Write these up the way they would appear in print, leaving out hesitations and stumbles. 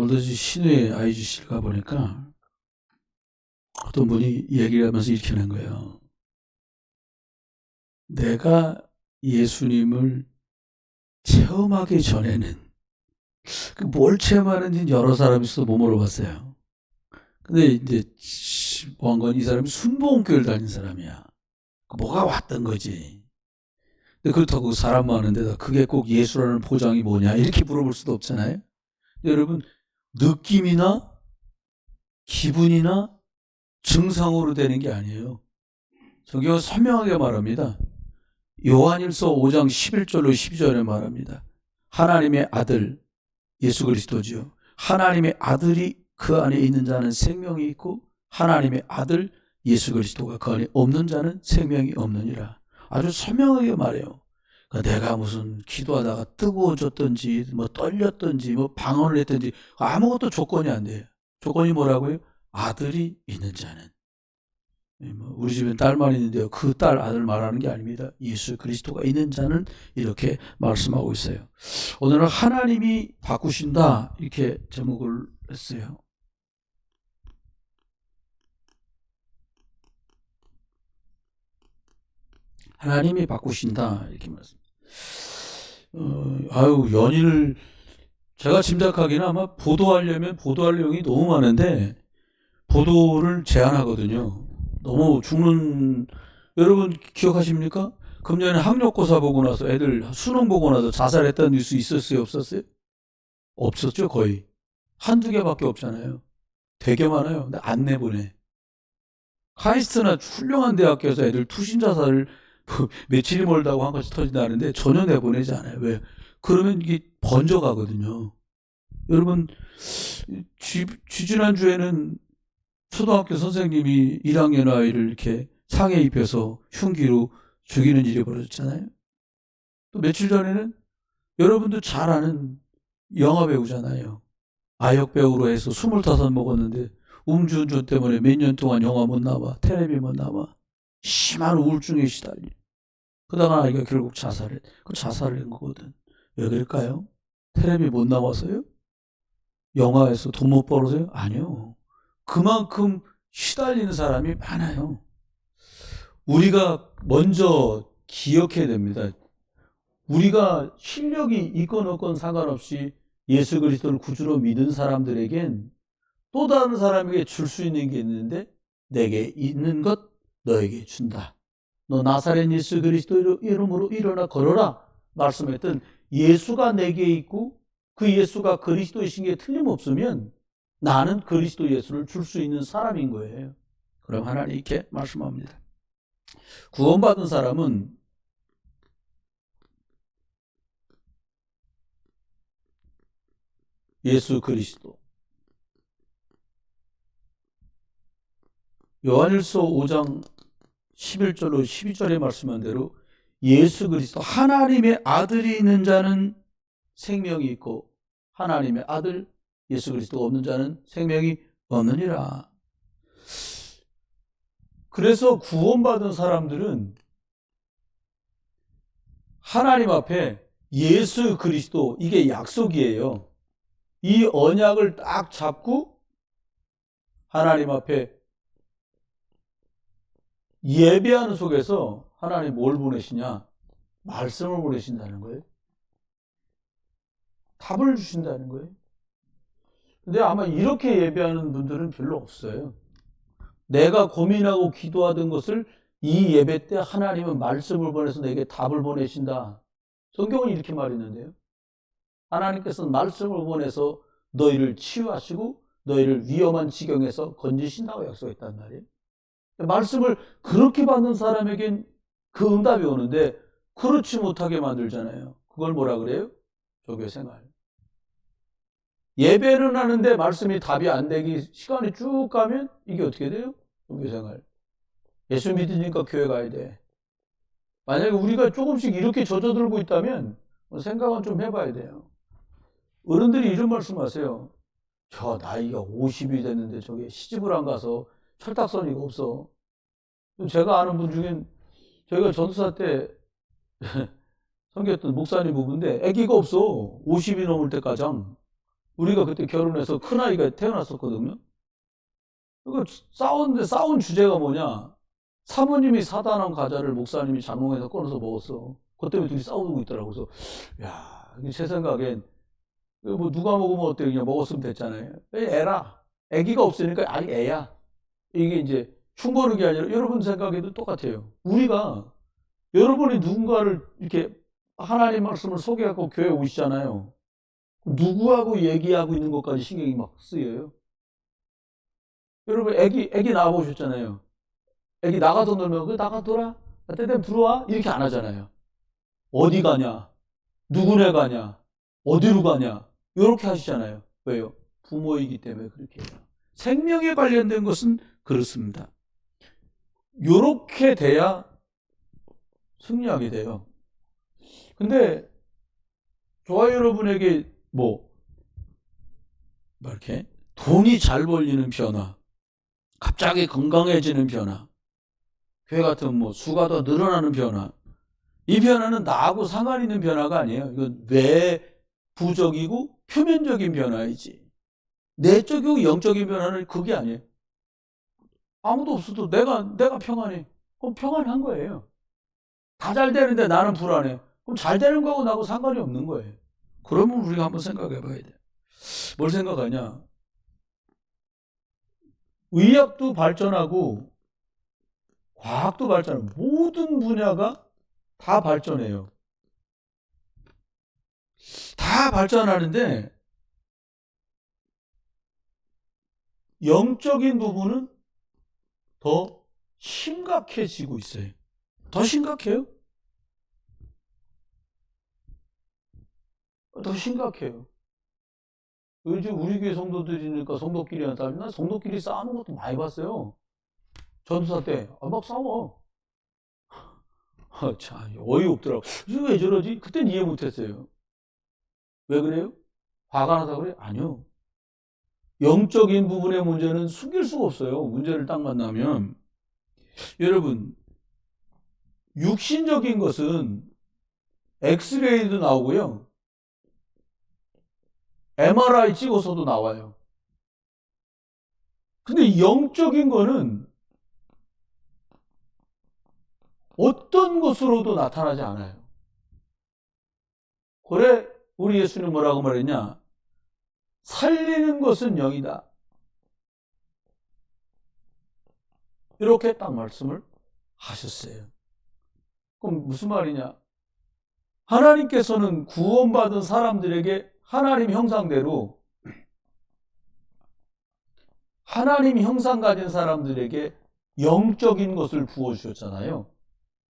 올드지 신우의 IGC를 가보니까 어떤 분이 얘기를 하면서 이렇게 하는 거예요. 내가 예수님을 체험하기 전에는 뭘 체험하는지 여러 사람이 있어서 못 물어봤어요. 근데 이제 뭐한 건 이 사람이 순복음교회를 다닌 사람이야. 뭐가 왔던 거지. 근데 그렇다고 사람 많은데다 그게 꼭 예수라는 보장이 뭐냐 이렇게 물어볼 수도 없잖아요. 여러분 느낌이나 기분이나 증상으로 되는 게 아니에요. 성경은 선명하게 말합니다. 요한일서 5장 11절로 12절에 말합니다. 하나님의 아들 예수 그리스도지요. 하나님의 아들이 그 안에 있는 자는 생명이 있고 하나님의 아들 예수 그리스도가 그 안에 없는 자는 생명이 없느니라. 아주 선명하게 말해요. 내가 무슨 기도하다가 뜨거워졌든지 뭐 떨렸든지 뭐 방언을 했든지 아무것도 조건이 안 돼요. 조건이 뭐라고요? 아들이 있는 자는. 우리 집엔 딸만 있는데요. 그 딸 아들 말하는 게 아닙니다. 예수 그리스도가 있는 자는 이렇게 말씀하고 있어요. 오늘은 하나님이 바꾸신다 이렇게 제목을 했어요. 하나님이 바꾸신다 이렇게 말씀. 연인을 제가 짐작하기는 아마 보도하려면 보도할 내용이 너무 많은데 보도를 제한하거든요. 너무 죽는 여러분 기억하십니까? 금년에 학력고사 보고 나서 애들 수능 보고 나서 자살했다는 뉴스 있었어요? 없었어요? 없었죠. 거의 한두 개밖에 없잖아요. 되게 많아요. 근데 안 내보내. 카이스트나 훌륭한 대학교에서 애들 투신 자살을 며칠이 멀다고 한 것이 터진다는데 전혀 내보내지 않아요. 왜? 그러면 이게 번져가거든요. 여러분 지지난주에는 초등학교 선생님이 1학년 아이를 이렇게 상해 입혀서 흉기로 죽이는 일이 벌어졌잖아요. 또 며칠 전에는 여러분도 잘 아는 영화 배우잖아요. 아역 배우로 해서 25 먹었는데 음주운전 때문에 몇 년 동안 영화 못 나와, 텔레비 못 나와. 심한 우울증에 시달리. 그러다가 아이가 결국 자살을 한 거거든. 왜 그럴까요? 텔레비 못 나와서요? 영화에서 돈 못 벌어서요? 아니요. 그만큼 시달리는 사람이 많아요. 우리가 먼저 기억해야 됩니다. 우리가 실력이 있건 없건 상관없이 예수 그리스도를 구주로 믿은 사람들에겐 또 다른 사람에게 줄 수 있는 게 있는데 내게 있는 것 너에게 준다. 너 나사렛 예수 그리스도 이름으로 일어나 걸어라 말씀했던 예수가 내게 있고 그 예수가 그리스도이신 게 틀림없으면 나는 그리스도 예수를 줄 수 있는 사람인 거예요. 그럼 하나님 이렇게 말씀합니다. 구원받은 사람은 예수 그리스도. 요한일서 5장 11절로 12절에 말씀한 대로 예수 그리스도 하나님의 아들이 있는 자는 생명이 있고 하나님의 아들 예수 그리스도가 없는 자는 생명이 없느니라. 그래서 구원받은 사람들은 하나님 앞에 예수 그리스도 이게 약속이에요. 이 언약을 딱 잡고 하나님 앞에 예배하는 속에서 하나님 뭘 보내시냐? 말씀을 보내신다는 거예요. 답을 주신다는 거예요. 근데 아마 이렇게 예배하는 분들은 별로 없어요. 내가 고민하고 기도하던 것을 이 예배 때 하나님은 말씀을 보내서 내게 답을 보내신다. 성경은 이렇게 말했는데요. 하나님께서는 말씀을 보내서 너희를 치유하시고 너희를 위험한 지경에서 건지신다고 약속했단 말이에요. 말씀을 그렇게 받는 사람에겐 그 응답이 오는데 그렇지 못하게 만들잖아요. 그걸 뭐라 그래요? 조교생활. 예배는 하는데 말씀이 답이 안 되기 시간이 쭉 가면 이게 어떻게 돼요? 조교생활. 예수 믿으니까 교회 가야 돼. 만약에 우리가 조금씩 이렇게 젖어들고 있다면 생각은 좀 해봐야 돼요. 어른들이 이런 말씀하세요. 저 나이가 50이 됐는데 저게 시집을 안 가서 철딱서니가 없어. 제가 아는 분 중엔 저희가 전도사 때 섬겼던 목사님 부부인데 아기가 없어. 50이 넘을 때까지. 우리가 그때 결혼해서 큰아이가 태어났었거든요. 그 싸웠는데 싸운 주제가 뭐냐? 사모님이 사다 놓은 과자를 목사님이 장롱에서 꺼내서 먹었어. 그것 때문에 둘이 싸우고 있더라고. 그래서 야, 제 생각엔 뭐 누가 먹으면 어때? 그냥 먹었으면 됐잖아요. 애라. 애기가 없으니까 아니 애야. 이게 이제 흉보는 게 아니라 여러분 생각에도 똑같아요. 우리가 여러분이 누군가를 이렇게 하나님 말씀을 소개하고 교회 오시잖아요. 누구하고 얘기하고 있는 것까지 신경이 막 쓰여요. 여러분 애기 낳아보셨잖아요. 애기 나가서 놀면 그 나가더라? 때 되면 들어와? 이렇게 안 하잖아요. 어디 가냐? 누구네 가냐? 어디로 가냐? 이렇게 하시잖아요. 왜요? 부모이기 때문에 그렇게 해요. 생명에 관련된 것은 그렇습니다. 이렇게 돼야 승리하게 돼요. 근데 저와 여러분에게 이렇게 돈이 잘 벌리는 변화, 갑자기 건강해지는 변화, 교회 같은 수가 더 늘어나는 변화, 이 변화는 나하고 상관 있는 변화가 아니에요. 이건 외부적이고 표면적인 변화이지. 내적이고 영적인 변화는 그게 아니에요. 아무도 없어도 내가 평안해. 그럼 평안한 거예요. 다 잘 되는데 나는 불안해. 그럼 잘 되는 거하고 나하고 상관이 없는 거예요. 그러면 우리가 한번 생각해 봐야 돼. 뭘 생각하냐? 의학도 발전하고 과학도 발전하고 모든 분야가 다 발전해요. 다 발전하는데 영적인 부분은 더 심각해지고 있어요. 더 심각해요? 더 심각해요. 요즘 우리 교회 성도들이니까 성도끼리 하는 싸움, 난 성도끼리 싸우는 것도 많이 봤어요. 전도사 때 막 싸워. 참 어이없더라고. 왜 저러지? 그땐 이해 못했어요. 왜 그래요? 화가 나서 그래? 아니요. 영적인 부분의 문제는 숨길 수가 없어요. 문제를 딱 만나면. 여러분, 육신적인 것은 엑스레이도 나오고요. MRI 찍어서도 나와요. 근데 영적인 거는 어떤 것으로도 나타나지 않아요. 그래, 우리 예수님 뭐라고 말했냐? 살리는 것은 영이다. 이렇게 딱 말씀을 하셨어요. 그럼 무슨 말이냐? 하나님께서는 구원받은 사람들에게 하나님 형상대로 하나님 형상 가진 사람들에게 영적인 것을 부어주셨잖아요.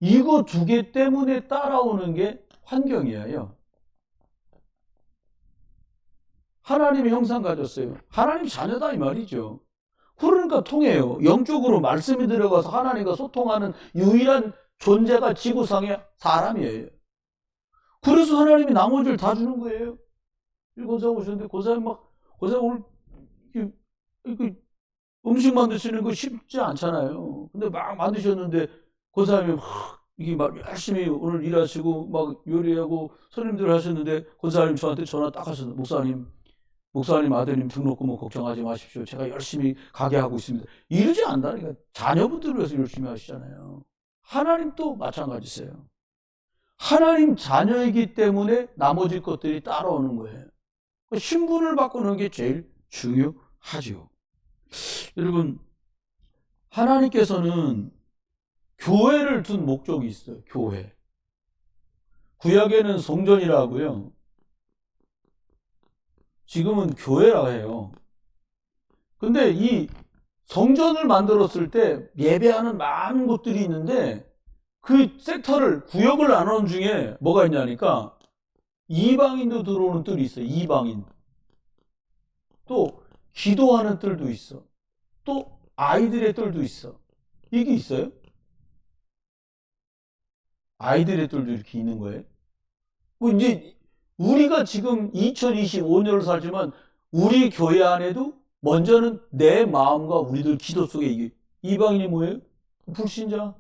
이거 두 개 때문에 따라오는 게 환경이에요. 하나님의 형상 가졌어요. 하나님 자녀다 이 말이죠. 그러니까 통해요. 영적으로 말씀이 들어가서 하나님과 소통하는 유일한 존재가 지구상의 사람이에요. 그래서 하나님이 나머지를 다 주는 거예요. 고사 오셨는데 고사님 오늘 음식 만드시는 거 쉽지 않잖아요. 근데 막 만드셨는데 고사님이 이게 막 열심히 오늘 일하시고 막 요리하고 손님들 하셨는데 권사님 저한테 전화 딱 하셨어요. 목사님 아드님 등록금 걱정하지 마십시오. 제가 열심히 가게 하고 있습니다. 이러지 않다니까. 자녀분들을 위해서 열심히 하시잖아요. 하나님도 마찬가지세요. 하나님 자녀이기 때문에 나머지 것들이 따라오는 거예요. 신분을 바꾸는 게 제일 중요하죠. 여러분, 하나님께서는 교회를 둔 목적이 있어요. 교회. 구약에는 성전이라고요. 지금은 교회라 해요. 근데 이 성전을 만들었을 때 예배하는 많은 곳들이 있는데 그 섹터를 구역을 나누는 중에 뭐가 있냐니까 이방인도 들어오는 뜰이 있어요. 이방인. 또 기도하는 뜰도 있어. 또 아이들의 뜰도 있어. 이게 있어요? 아이들의 뜰도 이렇게 있는 거예요. 이제 우리가 지금 2025년을 살지만 우리 교회 안에도 먼저는 내 마음과 우리들 기도 속에 이게 이방인이 뭐예요? 불신자.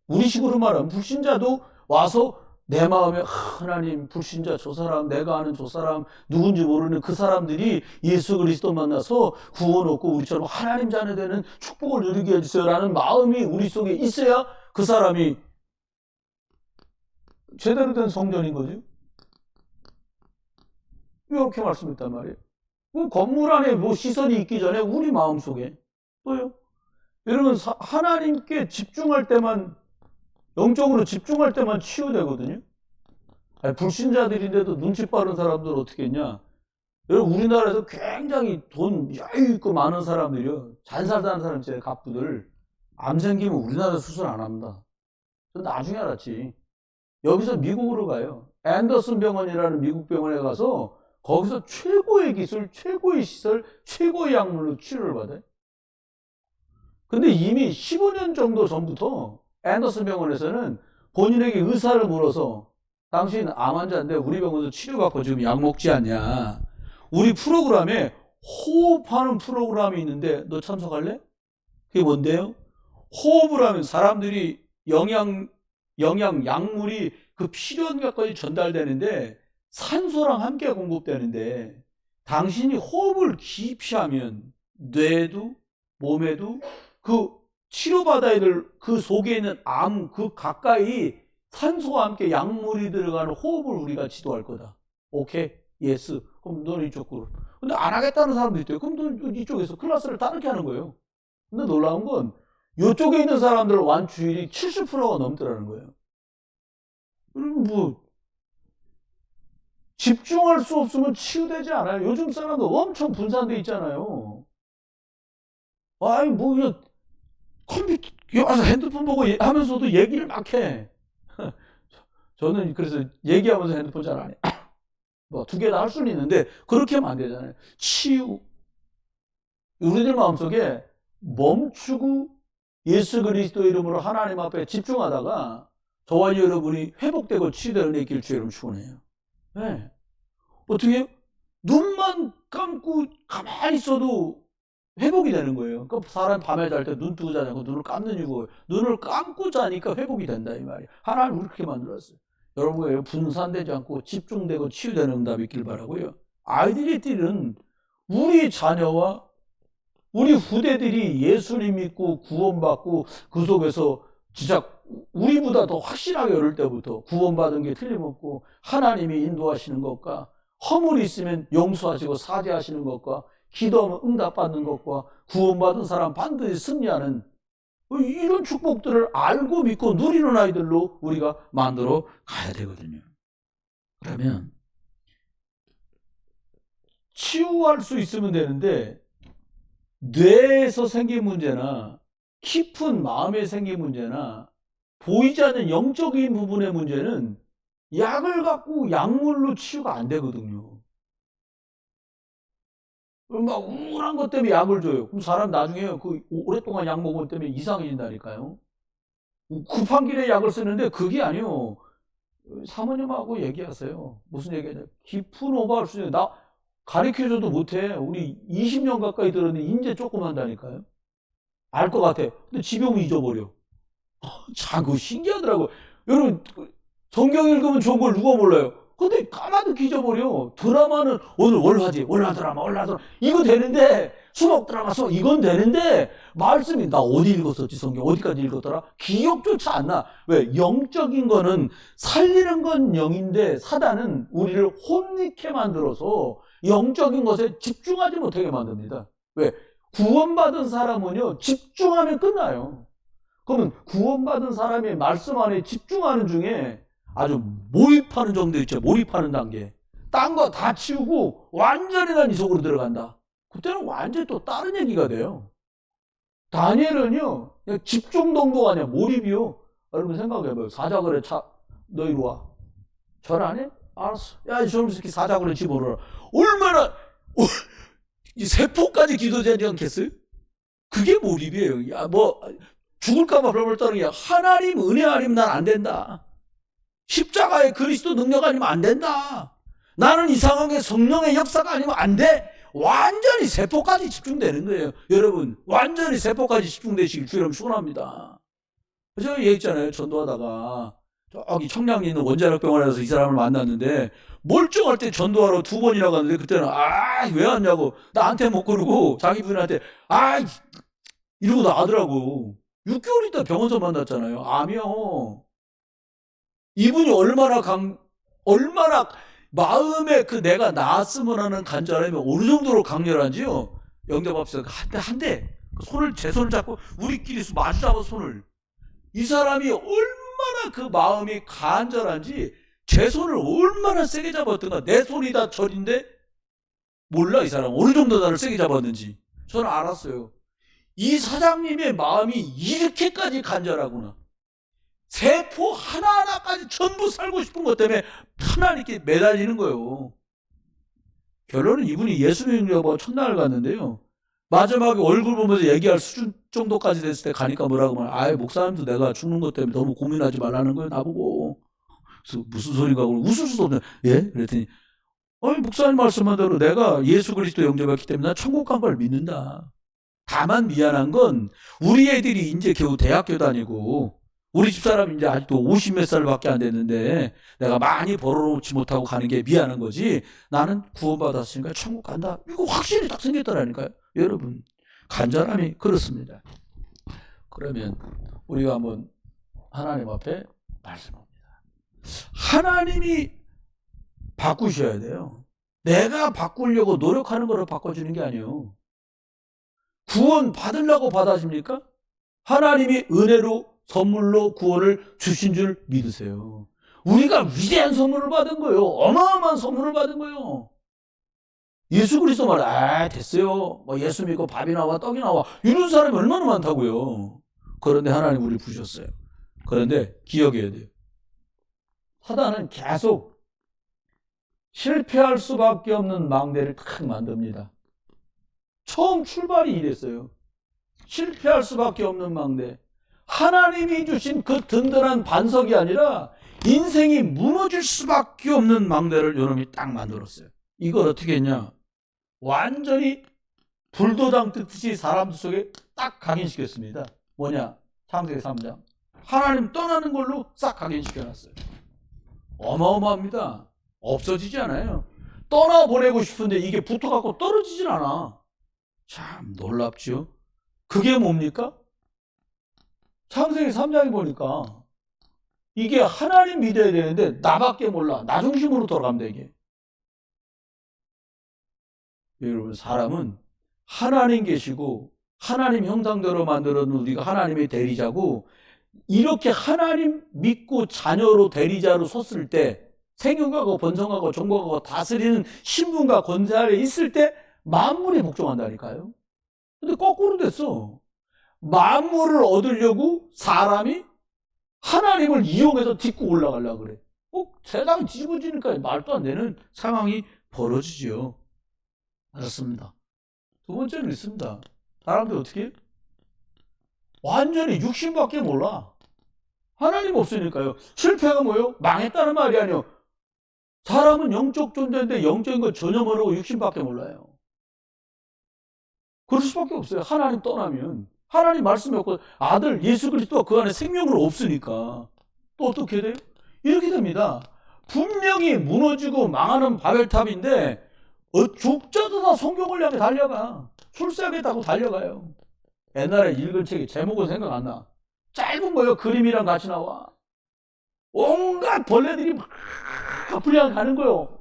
우리 식으로 말하면 불신자도 와서 내 마음에 하나님 불신자 저 사람, 내가 아는 저 사람, 누군지 모르는 그 사람들이 예수 그리스도 만나서 구원 얻고 우리처럼 하나님 자녀 되는 축복을 누리게 해주세요라는 마음이 우리 속에 있어야 그 사람이 제대로 된 성전인 거죠. 이렇게 말씀했단 말이에요. 그 건물 안에 뭐 시선이 있기 전에 우리 마음 속에 또요. 여러분 하나님께 집중할 때만, 영적으로 집중할 때만 치유되거든요. 아니, 불신자들인데도 눈치 빠른 사람들 어떻게 했냐. 여러분 우리나라에서 굉장히 돈 여유 있고 많은 사람들이요, 잘 살다는 사람 있잖아요. 갑부들 암 생기면 우리나라 수술 안 합니다. 전 나중에 알았지. 여기서 미국으로 가요. 앤더슨 병원이라는 미국 병원에 가서 거기서 최고의 기술, 최고의 시설, 최고의 약물로 치료를 받아요. 근데 이미 15년 정도 전부터 앤더슨 병원에서는 본인에게 의사를 물어서 당신 암 환자인데 우리 병원에서 치료받고 지금 약 먹지 않냐. 우리 프로그램에 호흡하는 프로그램이 있는데 너 참석할래? 그게 뭔데요? 호흡을 하면 사람들이 영양 약물이 그 필요한 것까지 전달되는데 산소랑 함께 공급되는데 당신이 호흡을 깊이 하면 뇌도 몸에도 그 치료받아야 될 그 속에 있는 암 그 가까이 산소와 함께 약물이 들어가는 호흡을 우리가 지도할 거다. 오케이? 예스. 그럼 너는 이쪽으로. 근데 안 하겠다는 사람도 있대요. 그럼 너 이쪽에서 클래스를 다르게 하는 거예요. 근데 놀라운 건 이쪽에 있는 사람들 완치율이 70%가 넘더라는 거예요. 뭐 집중할 수 없으면 치유되지 않아요. 요즘 사람들 엄청 분산돼 있잖아요. 아이 뭐 컴퓨터 와서 핸드폰 보고 하면서도 얘기를 막 해. 저는 그래서 얘기하면서 핸드폰 잘 안 해. 뭐 두 개 다 할 수는 있는데 그렇게 하면 안 되잖아요. 치유. 우리들 마음속에 멈추고 예수 그리스도 이름으로 하나님 앞에 집중하다가 저와 여러분이 회복되고 치유되는 데 있길 주의 이름 축원해요. 네. 어떻게 해요? 눈만 감고 가만히 있어도 회복이 되는 거예요. 그러니까 사람 밤에 잘 때 눈 뜨고 자지 않고 눈을 감는 이유가 눈을 감고 자니까 회복이 된다 이 말이에요. 하나님 우리 그렇게 만들었어요. 여러분 분산되지 않고 집중되고 치유되는 응답이 있길 바라고요. 아이들은 우리 자녀와 우리 후대들이 예수님 믿고 구원받고 그 속에서 진짜 우리보다 더 확실하게 어릴 때부터 구원받은 게 틀림없고 하나님이 인도하시는 것과 허물이 있으면 용서하시고 사죄하시는 것과 기도하면 응답받는 것과 구원받은 사람 반드시 승리하는 이런 축복들을 알고 믿고 누리는 아이들로 우리가 만들어 가야 되거든요. 그러면 치유할 수 있으면 되는데 뇌에서 생긴 문제나 깊은 마음에 생긴 문제나 보이지 않는 영적인 부분의 문제는 약을 갖고 약물로 치유가 안 되거든요. 막 우울한 것 때문에 약을 줘요. 그럼 사람 나중에 그 오랫동안 약 먹은 것 때문에 이상해진다니까요. 급한 길에 약을 쓰는데 그게 아니요. 사모님하고 얘기하세요. 무슨 얘기하냐. 깊은 오버할 수 있는 나 가르쳐줘도 못해. 우리 20년 가까이 들었는데 이제 조금 한다니까요. 알 것 같아. 근데 집에 오면 잊어버려. 참, 그거 신기하더라고. 여러분, 성경 읽으면 좋은 걸 누가 몰라요? 근데 까마득히 잊어버려. 드라마는 오늘 월화지, 월화드라마, 월화드라마. 이거 되는데, 수목 드라마, 수목, 이건 되는데, 말씀이, 나 어디 읽었었지, 성경? 어디까지 읽었더라? 기억조차 안 나. 왜? 영적인 거는, 살리는 건 영인데, 사단은 우리를 혼미케 만들어서, 영적인 것에 집중하지 못하게 만듭니다. 왜? 구원받은 사람은요, 집중하면 끝나요. 그러면 구원받은 사람의 말씀 안에 집중하는 중에 아주 몰입하는 정도 있죠. 몰입하는 단계. 딴 거 다 치우고 완전히 난 이 속으로 들어간다. 그때는 완전히 또 다른 얘기가 돼요. 다니엘은요, 그냥 집중 동도가 아니야. 몰입이요. 여러분 생각해봐요. 사자그래 너 이리 와. 절 안 해? 알았어. 야, 이 저놈 새끼 사자그래 집어넣어라. 얼마나 이 세포까지 기도되지 않겠어요? 그게 몰입이에요. 야, 뭐 죽을까봐 벌벌 떠는 게 하나님 은혜 아니면 난 안 된다. 십자가의 그리스도 능력 아니면 안 된다. 나는 이상하게 성령의 역사가 아니면 안 돼. 완전히 세포까지 집중되는 거예요. 여러분 완전히 세포까지 집중되시길 주님 축원합니다. 제가 얘기했잖아요. 전도하다가 저기 청량리 있는 원자력병원에서 이 사람을 만났는데 멀쩡할 때 전도하러 2번이나 갔는데 그때는 왜 왔냐고 나한테 못 그러고 자기 부인한테 이러고 나가더라고. 6개월 있다 병원에서 만났잖아요. 암이요. 이분이 얼마나 마음에 그 내가 나았으면 하는 간절함이 어느 정도로 강렬한지요. 영접합시다. 제 손을 잡고 우리끼리 마주 잡아 손을. 이 사람이 얼마나 그 마음이 간절한지 제 손을 얼마나 세게 잡았던가. 내 손이 다 절인데 몰라 이 사람 어느 정도 나를 세게 잡았는지. 저는 알았어요. 이 사장님의 마음이 이렇게까지 간절하구나. 세포 하나하나까지 전부 살고 싶은 것 때문에 하나님께 매달리는 거예요. 결론은 이분이 예수님 여보 첫날 갔는데요. 마지막에 얼굴 보면서 얘기할 수준 정도까지 됐을 때 가니까 뭐라고 말해. 목사님도 내가 죽는 것 때문에 너무 고민하지 말라는 거예요, 나보고. 그래서 무슨 소리가 그러고 웃을 수도 없네. 예? 그랬더니 목사님 말씀한 대로 내가 예수 그리스도 영접했기 때문에 난 천국 간 걸 믿는다. 다만 미안한 건 우리 애들이 이제 겨우 대학교 다니고 우리 집사람이 이제 아직도 50 몇 살밖에 안 됐는데 내가 많이 벌어놓지 못하고 가는 게 미안한 거지. 나는 구원받았으니까 천국 간다. 이거 확실히 딱 생겼더라니까요. 여러분 간절함이 그렇습니다. 그러면 우리가 한번 하나님 앞에 말씀합니다. 하나님이 바꾸셔야 돼요. 내가 바꾸려고 노력하는 거로 바꿔주는 게 아니에요. 구원 받으려고 받아집니까? 하나님이 은혜로 선물로 구원을 주신 줄 믿으세요. 우리가 위대한 선물을 받은 거예요. 어마어마한 선물을 받은 거예요. 예수 그리스도 말 됐어요. 예수 믿고 밥이 나와 떡이 나와 이런 사람이 얼마나 많다고요. 그런데 하나님 우리 부셨어요. 그런데 기억해야 돼요. 사단은 계속 실패할 수밖에 없는 망대를 탁 만듭니다. 처음 출발이 이랬어요. 실패할 수밖에 없는 망대. 하나님이 주신 그 든든한 반석이 아니라 인생이 무너질 수밖에 없는 망대를 요놈이 딱 만들었어요. 이걸 어떻게 했냐? 완전히 불도장 뜯듯이 사람 속에 딱 각인시켰습니다. 뭐냐? 창세기 3장. 하나님 떠나는 걸로 싹 각인시켜놨어요. 어마어마합니다. 없어지지 않아요. 떠나보내고 싶은데 이게 붙어갖고 떨어지질 않아. 참 놀랍죠? 그게 뭡니까? 창세기 3장에 보니까 이게 하나님 믿어야 되는데 나밖에 몰라. 나 중심으로 돌아가면 돼 이게. 여러분 사람은 하나님 계시고 하나님 형상대로 만들어놓은 우리가 하나님의 대리자고 이렇게 하나님 믿고 자녀로 대리자로 섰을 때 생육하고 번성하고 종복하고 다스리는 신분과 권세 아래 있을 때 만물이 복종한다니까요. 근데 거꾸로 됐어. 만물을 얻으려고 사람이 하나님을 이용해서 딛고 올라가려고 그래. 세상이 뒤집어지니까 말도 안 되는 상황이 벌어지죠. 알았습니다. 두 번째는 있습니다. 사람들 어떻게 해? 완전히 육신밖에 몰라. 하나님 없으니까요. 실패가 뭐예요? 망했다는 말이 아니에요. 사람은 영적 존재인데 영적인 거 전혀 모르고 육신밖에 몰라요. 그럴 수밖에 없어요. 하나님 떠나면. 하나님 말씀이 없고 아들 예수 그리스도가 그 안에 생명으로 없으니까 또 어떻게 돼요? 이렇게 됩니다. 분명히 무너지고 망하는 바벨탑인데 족자도 다 성경을 향해 달려가. 출세하겠다고 달려가요. 옛날에 읽은 책이 제목은 생각 안 나. 짧은 거예요. 그림이랑 같이 나와. 온갖 벌레들이 막 불량 가는 거예요.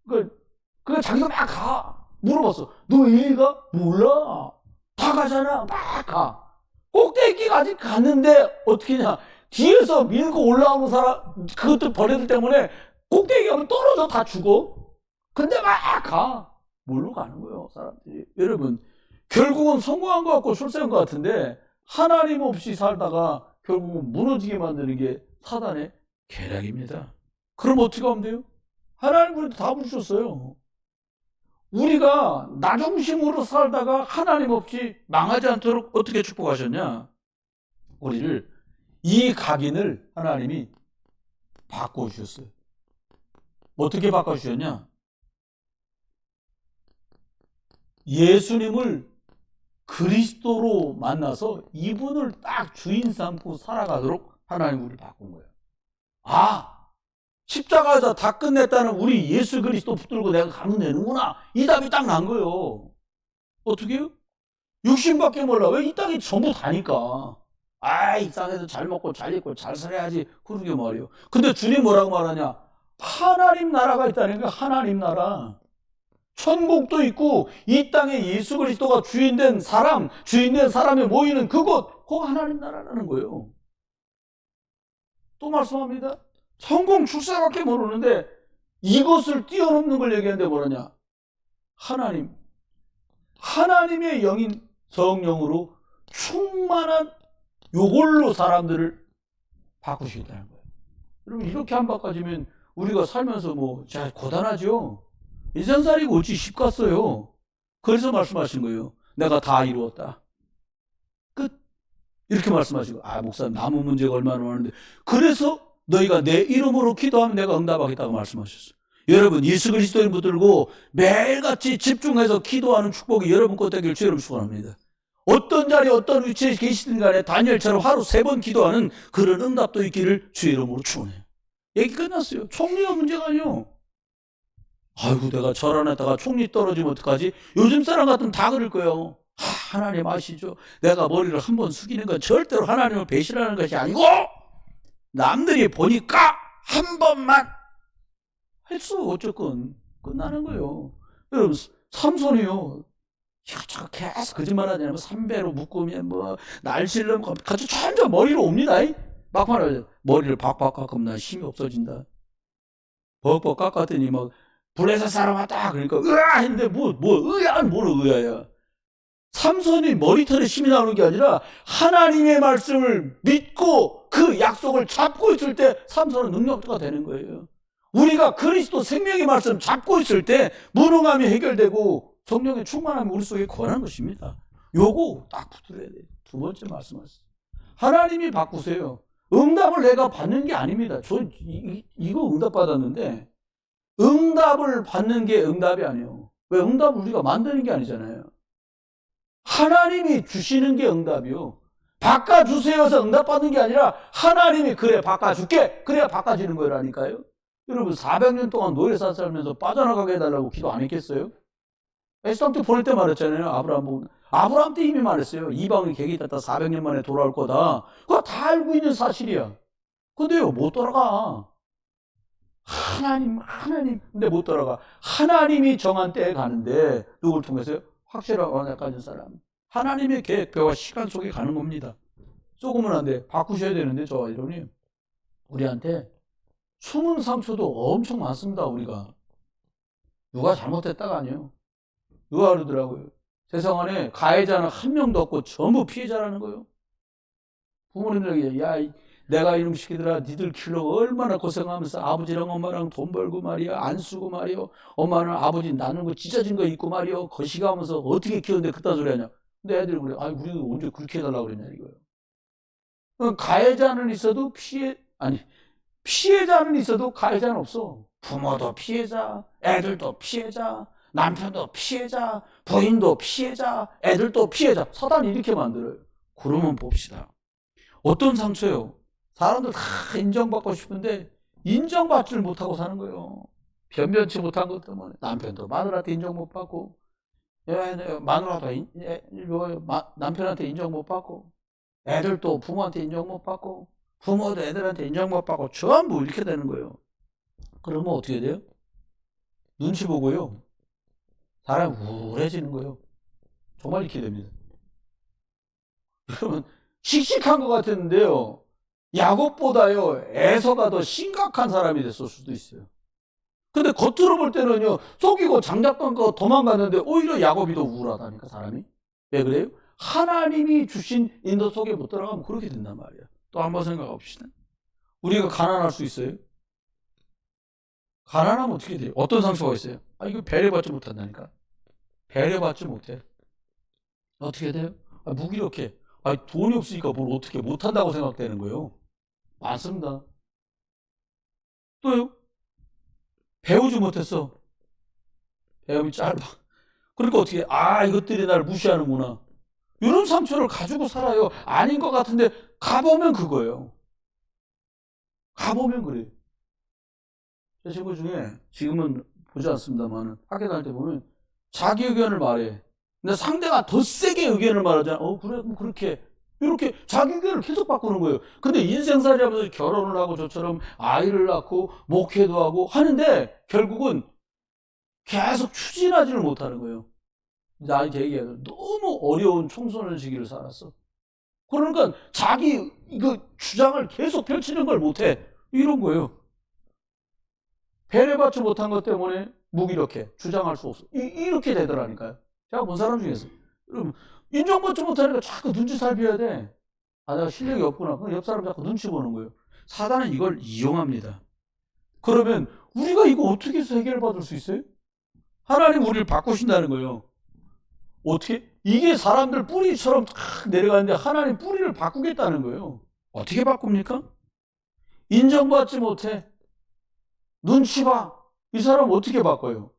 그 자기가 막 가. 물어봤어. 너 일 가? 몰라. 다 가잖아. 막 가. 꼭대기가 아직 갔는데 어떻게 냐 뒤에서 밀고 올라오는 사람 그것들 벌레들 때문에 꼭대기 가면 떨어져 다 죽어. 근데 막 가. 뭘로 가는 거예요 사람들이. 여러분 결국은 성공한 것 같고 출세한 것 같은데 하나님 없이 살다가 결국은 무너지게 만드는 게 사단의 계략입니다. 그럼 어떻게 하면 돼요? 하나님 우리한테 답을 주셨어요. 우리가 나 중심으로 살다가 하나님 없이 망하지 않도록 어떻게 축복하셨냐? 우리를 이 각인을 하나님이 바꿔주셨어요. 어떻게 바꿔주셨냐? 예수님을 그리스도로 만나서 이분을 딱 주인 삼고 살아가도록 하나님 우리 바꾼 거예요. 아, 십자가에서 다 끝냈다는 우리 예수 그리스도 붙들고 내가 가면 되는구나. 이 답이 딱 난 거예요. 어떻게 해요? 육신밖에 몰라. 왜? 이 땅이 전부 다니까. 아, 이 땅에서 잘 먹고 잘 입고 잘 살아야지. 그러게 말이에요. 근데 주님 뭐라고 말하냐? 하나님 나라가 있다는 게 하나님 나라. 천국도 있고 이 땅에 예수 그리스도가 주인된 사람, 주인된 사람이 모이는 그곳, 그거 하나님 나라라는 거예요. 또 말씀합니다. 성공 출세밖에 모르는데 이것을 뛰어넘는 걸 얘기하는데 뭐라냐? 하나님의 영인 성령으로 충만한 요걸로 사람들을 바꾸시겠다는 거예요. 여러분 이렇게 한 바까지면 우리가 살면서 뭐 자 고단하죠. 인생살이가 어찌 쉽겠어요. 그래서 말씀하신 거예요. 내가 다 이루었다. 끝. 이렇게 말씀하시고 아 목사님 남은 문제가 얼마나 많은데 그래서 너희가 내 이름으로 기도하면 내가 응답하겠다고 말씀하셨어요. 여러분 예수 그리스도인 붙들고 매일같이 집중해서 기도하는 축복이 여러분 것 되길 주여름 축원합니다. 어떤 자리에 어떤 위치에 계시든 간에 다니엘처럼 하루 3번 기도하는 그런 응답도 있기를 주의 이름으로 축원해요. 얘기 끝났어요. 총리가 문제가 아니요. 아이고 내가 절안에다가 총리 떨어지면 어떡하지? 요즘 사람 같으면 다 그럴 거예요. 하나님 아시죠? 내가 머리를 한번 숙이는 건 절대로 하나님을 배신하는 것이 아니고 남들이 보니까 한 번만 했어. 어쨌건 끝나는 거예요. 여러분 삼손이요. 저 계속 거짓말하지 않으면 삼배로 묶으면 뭐 날씨를 같이 천천 머리로 옵니다. 막판에 머리를 박박 깎으면 나 힘이 없어진다. 벅벅 깎았더니 막 블레셋 사람 왔다 그러니까 으아 했는데 뭘 의아야. 삼손이 머리털에 힘이 나오는 게 아니라 하나님의 말씀을 믿고 그 약속을 잡고 있을 때 삼손은 능력자가 되는 거예요. 우리가 그리스도 생명의 말씀 잡고 있을 때 무능함이 해결되고 성령의 충만함이 우리 속에 권한 것입니다. 요거 딱 붙들어야 돼요. 두 번째 말씀하셨어요. 하나님이 바꾸세요. 응답을 내가 받는 게 아닙니다. 이거 응답 받았는데 응답을 받는 게 응답이 아니에요. 왜? 응답을 우리가 만드는 게 아니잖아요. 하나님이 주시는 게 응답이요. 바꿔주세요서 응답받는 게 아니라 하나님이 그래 바꿔줄게. 그래야 바꿔지는 거라니까요. 여러분 400년 동안 노예사 살면서 빠져나가게 해달라고 기도 안 했겠어요? 에스당 때 보낼 때 말했잖아요. 아브라함 때 이미 말했어요. 이방의 객이 됐다 400년 만에 돌아올 거다. 그거 다 알고 있는 사실이야. 근데요 못 돌아가. 하나님 근데 못 돌아가. 하나님이 정한 때에 가는데 누굴 통해서요? 확실한 언약 가진 사람. 하나님의 계획표와 시간 속에 가는 겁니다. 조금은 안 돼. 바꾸셔야 되는데 저와 이러니 우리한테 숨은 상처도 엄청 많습니다. 우리가 누가 잘못했다가 아니에요. 누가 그러더라고요. 세상 안에 가해자는 한 명도 없고 전부 피해자라는 거예요. 부모님들에게 야 내가 이놈 시키더라 니들 키우려고 얼마나 고생하면서 아버지랑 엄마랑 돈 벌고 말이야 안 쓰고 말이야 엄마는 아버지 나는 거 찢어진 거 입고 말이야 거시가면서 어떻게 키웠는데 그딴 소리 하냐. 근데 애들이 그래 아니 우리가 언제 그렇게 해달라고 그랬냐 이거예요. 가해자는 있어도 피해자는 있어도 가해자는 없어. 부모도 피해자, 애들도 피해자, 남편도 피해자, 부인도 피해자, 애들도 피해자. 사단이 이렇게 만들어요. 그러면 봅시다. 어떤 상처요? 사람들 다 인정받고 싶은데 인정받지를 못하고 사는 거예요. 변변치 못한 것 때문에 남편도 마누라한테 인정 못 받고 마누라도 남편한테 인정 못 받고 애들도 부모한테 인정 못 받고 부모도 애들한테 인정 못 받고 전부 이렇게 되는 거예요. 그러면 어떻게 돼요? 눈치 보고요. 사람이 우울해지는 거예요. 정말 이렇게 됩니다. 여러분 씩씩한 것 같았는데요. 야곱보다요 에서가 더 심각한 사람이 됐을 수도 있어요. 근데 겉으로 볼 때는요 속이고 장작감고 도망갔는데 오히려 야곱이 더 우울하다니까 사람이. 왜 그래요? 하나님이 주신 인도 속에 못 들어가면 그렇게 된단 말이에요. 또 한번 생각해 봅시다. 우리가 가난할 수 있어요? 가난하면 어떻게 돼요? 어떤 상처가 있어요? 이거 배려받지 못한다니까. 배려받지 못해. 어떻게 돼요? 무기력해. 돈이 없으니까 뭘 어떻게 못한다고 생각되는 거예요. 많습니다. 또요? 배우지 못했어. 배움이 짧아. 그러니까 어떻게 이것들이 나를 무시하는구나. 이런 상처를 가지고 살아요. 아닌 것 같은데 가보면 그거예요. 가보면 그래요. 제 친구 중에 지금은 보지 않습니다만 학교 다닐 때 보면 자기 의견을 말해. 근데 상대가 더 세게 의견을 말하잖아. 그래, 뭐 그렇게. 이렇게 자기 의견을 계속 바꾸는 거예요. 근데 인생살이 하면서 결혼을 하고 저처럼 아이를 낳고 목회도 하고 하는데 결국은 계속 추진하지를 못하는 거예요. 나한테 얘기해요. 너무 어려운 청소년 시기를 살았어. 그러니까 자기 주장을 계속 펼치는 걸 못해. 이런 거예요. 배려받지 못한 것 때문에 무기력해. 주장할 수 없어. 이렇게 되더라니까요. 제가 본 사람 중에서. 여러분, 인정받지 못하니까 자꾸 눈치 살펴야 돼. 내가 실력이 없구나. 그럼 옆 사람 자꾸 눈치 보는 거예요. 사단은 이걸 이용합니다. 그러면 우리가 이거 어떻게 해서 해결받을 수 있어요? 하나님 우리를 바꾸신다는 거예요. 어떻게? 이게 사람들 뿌리처럼 탁 내려가는데 하나님 뿌리를 바꾸겠다는 거예요. 어떻게 바꿉니까? 인정받지 못해. 눈치 봐. 이 사람 어떻게 바꿔요?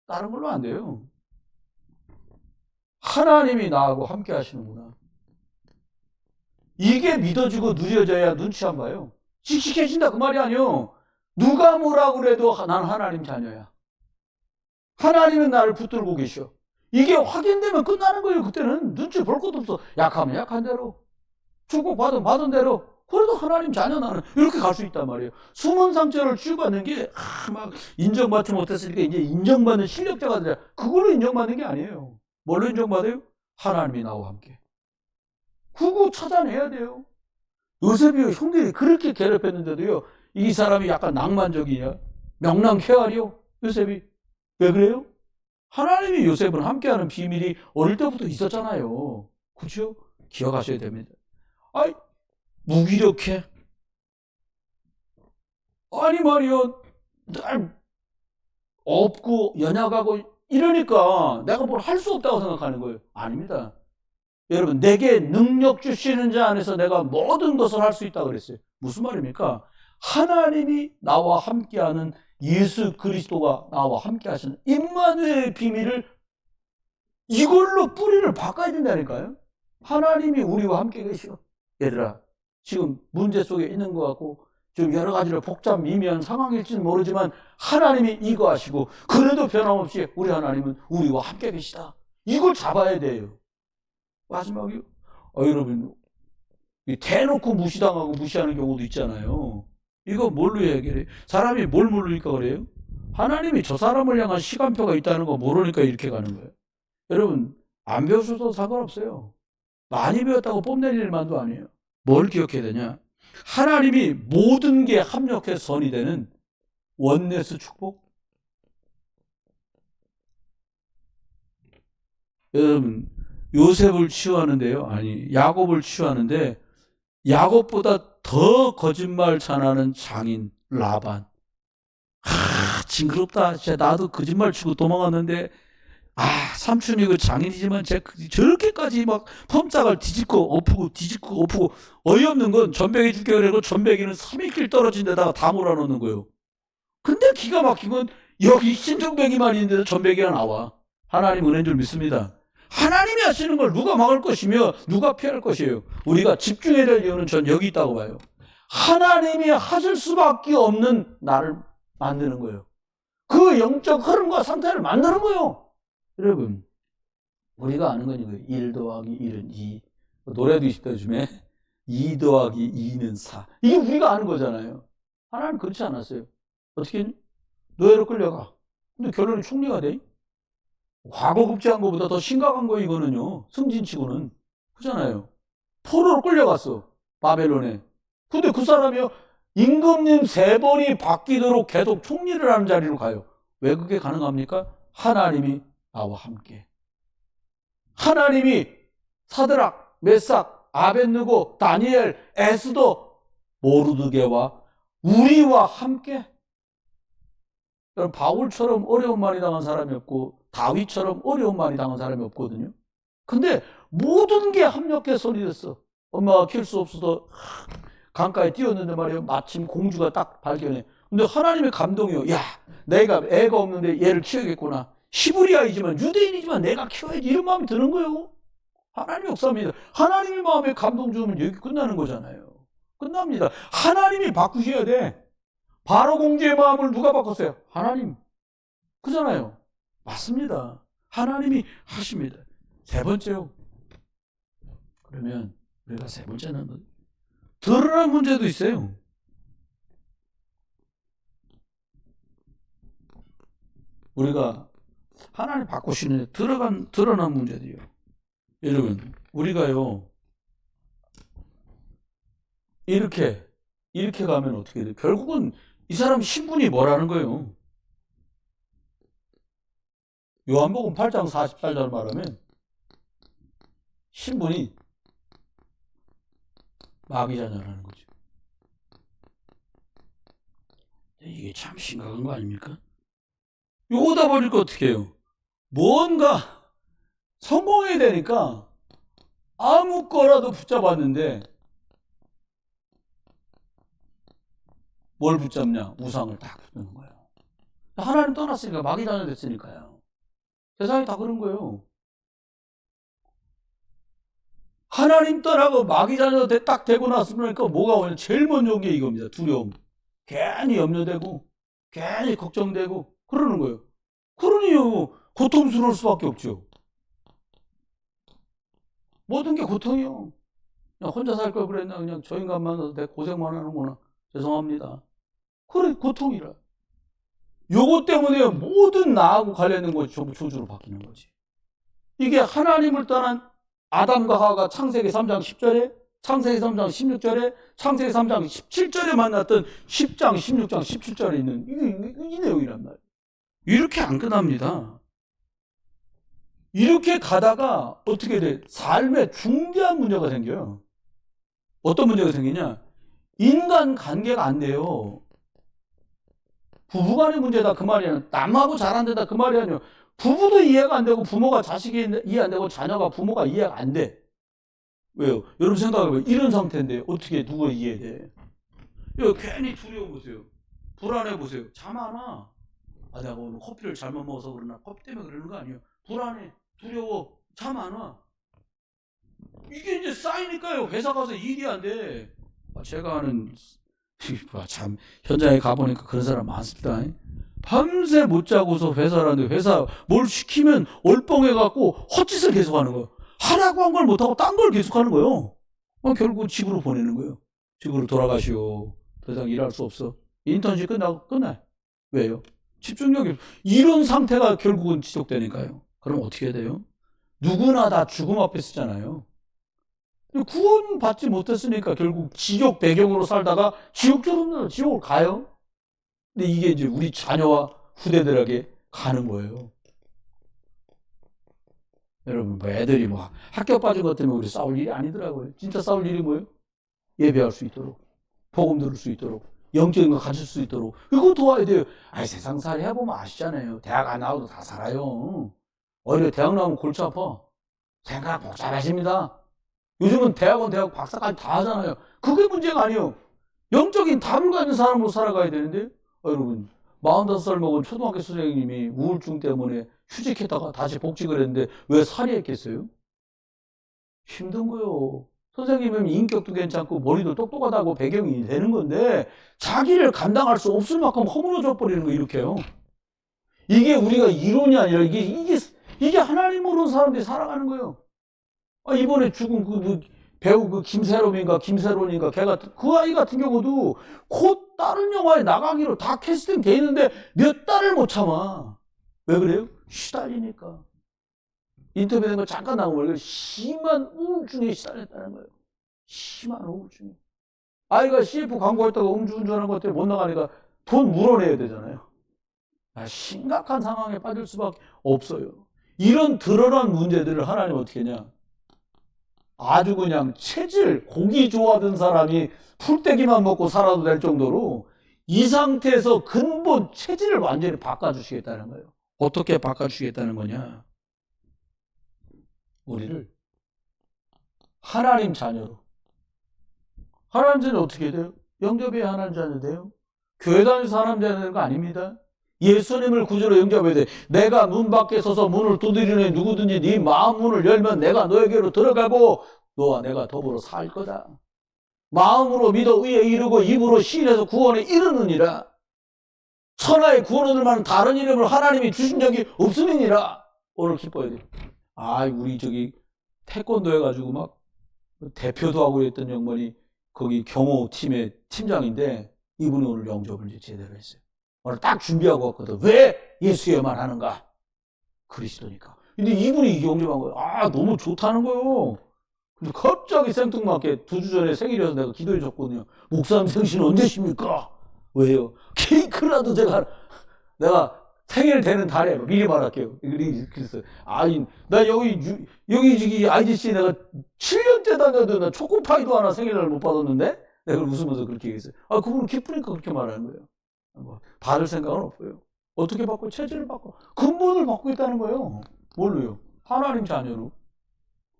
다른 걸로 안 돼요. 하나님이 나하고 함께 하시는구나. 이게 믿어지고 누려져야 눈치 안 봐요. 씩씩해진다 그 말이 아니에요. 누가 뭐라고 그래도 난 하나님 자녀야. 하나님은 나를 붙들고 계셔. 이게 확인되면 끝나는 거예요. 그때는 눈치 볼 것도 없어. 약하면 약한 대로, 축복받으면 받은 대로. 그래도 하나님 자녀 나는 이렇게 갈 수 있단 말이에요. 숨은 상처를 치유받는 게 막 인정받지 못했으니까 이제 인정받는 실력자가 되자. 그걸로 인정받는 게 아니에요. 뭘로 인정받아요? 하나님이 나와 함께. 그거 찾아내야 돼요. 요셉이 형들이 그렇게 괴롭혔는데도요. 이 사람이 약간 낭만적이냐? 명랑쾌활이요? 요셉이. 왜 그래요? 하나님이 요셉을 함께하는 비밀이 어릴 때부터 있었잖아요. 그렇죠? 기억하셔야 됩니다. 아이, 무기력해. 아니 말이요. 날 없고 연약하고 이러니까 내가 뭘 할 수 없다고 생각하는 거예요. 아닙니다. 여러분, 내게 능력 주시는 자 안에서 내가 모든 것을 할 수 있다고 그랬어요. 무슨 말입니까? 하나님이 나와 함께하는 예수 그리스도가 나와 함께 하시는 임마누엘의 비밀을 이걸로 뿌리를 바꿔야 된다니까요. 하나님이 우리와 함께 계시오. 얘들아, 지금 문제 속에 있는 것 같고 좀 여러 가지로 복잡 미미한 상황일지는 모르지만 하나님이 이거 하시고 그래도 변함없이 우리 하나님은 우리와 함께 계시다. 이걸 잡아야 돼요. 마지막에 여러분 대놓고 무시당하고 무시하는 경우도 있잖아요. 이거 뭘로 해결해? 사람이 뭘 모르니까 그래요? 하나님이 저 사람을 향한 시간표가 있다는 거 모르니까 이렇게 가는 거예요. 여러분 안 배우셔도 상관없어요. 많이 배웠다고 뽐낼 일만도 아니에요. 뭘 기억해야 되냐? 하나님이 모든 게 합력해서 선이 되는 원네스 축복. 여러분 요셉을 치유하는데요. 아니 야곱을 치유하는데 야곱보다 더 거짓말 잘하는 장인 라반. 징그럽다. 진짜 나도 거짓말 치고 도망갔는데 삼촌이 그 장인이지만 제가 저렇게까지 막 펌짝을 뒤집고 엎고 어이없는 건 전배기 줄게 그러고 전배기는 300길 떨어진 데다가 다 몰아넣는 거예요. 근데 기가 막힌 건 여기 신전배기만 있는데도 전배기가 나와. 하나님 은혜인 줄 믿습니다. 하나님이 하시는 걸 누가 막을 것이며 누가 피할 것이에요. 우리가 집중해야 될 이유는 전 여기 있다고 봐요. 하나님이 하실 수밖에 없는 나를 만드는 거예요. 그 영적 흐름과 상태를 만드는 거예요. 여러분 우리가 아는 건 이거예요. 1 더하기 1은 2. 노래도 있다 요즘에 2 더하기 2는 4. 이게 우리가 아는 거잖아요. 하나님 그렇지 않았어요. 어떻게 했니? 노예로 끌려가. 근데 결론이 총리가 돼? 과거 급제한 것보다 더 심각한 거예요. 이거는요. 승진치고는. 그렇잖아요. 포로로 끌려갔어. 바벨론에. 근데 그 사람이요. 임금님 3번이 바뀌도록 계속 총리를 하는 자리로 가요. 왜 그게 가능합니까? 하나님이 나와 함께. 하나님이 사드락, 메삭, 아벳느고, 다니엘, 에스더, 모르드게와 우리와 함께. 바울처럼 어려운 말이 당한 사람이 없고 다윗처럼 어려운 말이 당한 사람이 없거든요. 근데 모든 게 합력해 선이 됐어. 엄마가 키울 수 없어서 강가에 뛰었는데 말이에요. 마침 공주가 딱 발견해. 근데 하나님의 감동이요. 야, 내가 애가 없는데 얘를 키워야겠구나. 히브리아이지만 유대인이지만 내가 키워야지. 이런 마음이 드는 거예요. 하나님의 역사입니다. 하나님의 마음에 감동 주면 여기 끝나는 거잖아요. 끝납니다. 하나님이 바꾸셔야 돼. 바로 공주의 마음을 누가 바꿨어요? 하나님. 그잖아요. 맞습니다. 하나님이 하십니다. 세 번째요. 그러면 우리가 세 번째는 드러난 문제도 있어요. 우리가 하나님 바꾸시는 드러난 문제들이요. 여러분, 우리가요, 이렇게 가면 어떻게 돼요? 결국은 이 사람 신분이 뭐라는 거예요? 요한복음 8장 44절 말하면 신분이 마귀자녀라는 거죠. 이게 참 심각한 거 아닙니까? 요거다 보니까 어떻게 해요? 뭔가 성공해야 되니까 아무 거라도 붙잡았는데 뭘 붙잡냐? 우상을 딱 붙는 거예요. 하나님 떠났으니까 마귀자녀 됐으니까요. 세상이 다 그런 거예요. 하나님 떠나고 마귀자녀 딱 되고 났으니까 뭐가 오냐? 제일 먼저 온 게 이겁니다. 두려움. 괜히 염려되고 괜히 걱정되고 그러는 거예요. 그러니 고통스러울 수밖에 없죠. 모든 게 고통이요. 그냥 혼자 살 걸 그랬나? 그냥 저 인간 만나서 내 고생만 하는구나. 죄송합니다. 그래, 고통이라. 요것 때문에 모든 나하고 관련된 것이 전부 저주로 바뀌는 거지. 이게 하나님을 떠난 아담과 하와가 창세기 3장 10절에, 창세기 3장 16절에, 창세기 3장 17절에 만났던 10장, 16장, 17절에 있는 이 내용이란 말이에요. 이렇게 안 끝납니다. 이렇게 가다가 어떻게 돼? 삶에 중대한 문제가 생겨요. 어떤 문제가 생기냐? 인간 관계가 안 돼요. 부부간의 문제다 그 말이 아니야. 남하고 잘 안 된다 그 말이 아니야. 부부도 이해가 안 되고 부모가 자식이 이해 안 되고 자녀가 부모가 이해가 안 돼. 왜요? 여러분 생각해봐요. 이런 상태인데 어떻게 누가 이해돼? 괜히 두려워 보세요. 불안해 보세요. 잠 안 와. 아, 내가 오늘 커피를 잘못 먹어서 그러나 커피 때문에 그러는 거 아니에요. 불안해, 두려워, 잠 안 와. 이게 이제 쌓이니까요. 회사 가서 일이 안 돼. 제가 아는 참 현장에 가보니까 그런 사람 많습니다. 밤새 못 자고서 회사를 하는데 회사 뭘 시키면 얼뻥해갖고 헛짓을 계속하는 거예요. 하라고 한 걸 못하고 딴 걸 계속하는 거예요. 결국 집으로 보내는 거예요. 집으로 돌아가시오. 더 이상 일할 수 없어. 인턴십 끝나고 끝나요. 왜요? 집중력이 이런 상태가 결국은 지속되니까요. 그럼 어떻게 돼요? 누구나 다 죽음 앞에 서잖아요. 구원받지 못했으니까 결국 지옥 배경으로 살다가 지옥으로 가요. 근데 이게 이제 우리 자녀와 후대들에게 가는 거예요. 여러분, 애들이 학교 빠진 것 때문에 우리 싸울 일이 아니더라고요. 진짜 싸울 일이 뭐예요? 예배할 수 있도록, 복음 들을 수 있도록, 영적인 거 가질 수 있도록, 이거 도와야 돼요. 세상살이 해보면 아시잖아요. 대학 안 나와도 다 살아요. 오히려 대학 나오면 골치 아파. 생각 복잡해집니다. 요즘은 대학원, 대학 박사까지 다 하잖아요. 그게 문제가 아니에요. 영적인 답을 가진 사람으로 살아가야 되는데, 여러분, 45살 먹은 초등학교 선생님이 우울증 때문에 휴직했다가 다시 복직을 했는데 왜 살해했겠어요? 힘든 거요. 선생님은 인격도 괜찮고 머리도 똑똑하다고 배경이 되는 건데 자기를 감당할 수 없을 만큼 허물어져 버리는 거 이렇게요. 이게 우리가 이론이 아니라 이게 하나님 모르는 사람들이 살아가는 거예요. 이번에 죽은 배우 김세롬인가 걔가 그 아이 같은 경우도 곧 다른 영화에 나가기로 다 캐스팅 돼 있는데 몇 달을 못 참아. 왜 그래요? 시달리니까. 인터뷰된 거 잠깐 나오면 심한 우울증에 시달렸다는 거예요. 심한 우울증. 아이가 CF 광고했다가 음주운전한 것 때문에 못 나가니까 돈 물어내야 되잖아요. 심각한 상황에 빠질 수밖에 없어요. 이런 드러난 문제들을 하나님 어떻게 했냐? 아주 그냥 체질, 고기 좋아하던 사람이 풀떼기만 먹고 살아도 될 정도로 이 상태에서 근본 체질을 완전히 바꿔주시겠다는 거예요. 어떻게 바꿔주시겠다는 거냐? 우리를 하나님 자녀로. 하나님 자녀 어떻게 돼요? 영접해야 하나님 자녀 돼요? 교회 다니면서 하나님 자녀 되는 거 아닙니다. 예수님을 구주로 영접해야 돼. 내가 문 밖에 서서 문을 두드리는 누구든지 네 마음 문을 열면 내가 너에게로 들어가고 너와 내가 더불어 살 거다. 마음으로 믿어 의에 이르고 입으로 시인해서 구원에 이르느니라. 천하의 구원 얻을 만한 다른 이름을 하나님이 주신 적이 없음이니라. 오늘 기뻐야 돼. 우리 저기 태권도 해가지고 막 대표도 하고 했던 영번이 거기 경호팀의 팀장인데 이분이 오늘 영접을 이제 제대로 했어요. 오늘 딱 준비하고 왔거든. 왜 예수여만 하는가? 그리스도니까. 근데 이분이 영접한 거예요. 너무 좋다는 거예요. 근데 갑자기 생뚱맞게 2주 전에 생일이어서 내가 기도해 줬거든요. 목사님 생신 언제십니까? 왜요? 케이크라도 내가 생일 되는 달에 미리 말할게요. 그랬어요. 나 여기 IDC 내가 7년째 다녀도 나 초코파이도 하나 생일날 못 받았는데? 내가 웃으면서 그렇게 얘기했어요. 그분은 기쁘니까 그렇게 말하는 거예요. 받을 생각은 없고요. 어떻게 받고? 체질을 받고. 근본을 받고 있다는 거예요. 뭘로요? 하나님 자녀로.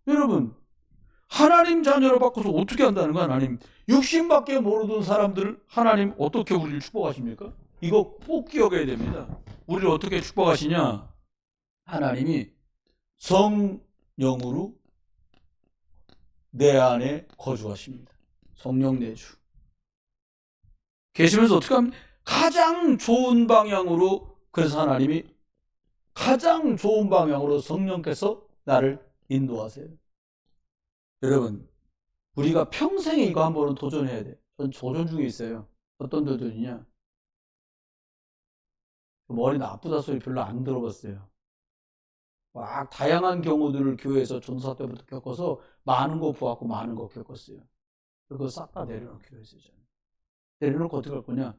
여러분, 하나님 자녀로 바꿔서 어떻게 한다는 거야, 하나님? 육신밖에 모르던 사람들을 하나님 어떻게 우리를 축복하십니까? 이거 꼭 기억해야 됩니다. 우리를 어떻게 축복하시냐? 하나님이 성령으로 내 안에 거주하십니다. 성령 내주. 계시면서 어떻게 하면 가장 좋은 방향으로, 그래서 하나님이 가장 좋은 방향으로 성령께서 나를 인도하세요. 여러분, 우리가 평생에 이거 한 번은 도전해야 돼. 전 도전 중에 있어요. 어떤 도전이냐? 머리 나쁘다 소리 별로 안 들어봤어요. 막 다양한 경우들을 교회에서 전사 때부터 겪어서 많은 거 보았고 많은 거 겪었어요. 그거 싹 다 내려놓기로 했어요. 저는. 내려놓고 어떻게 할 거냐?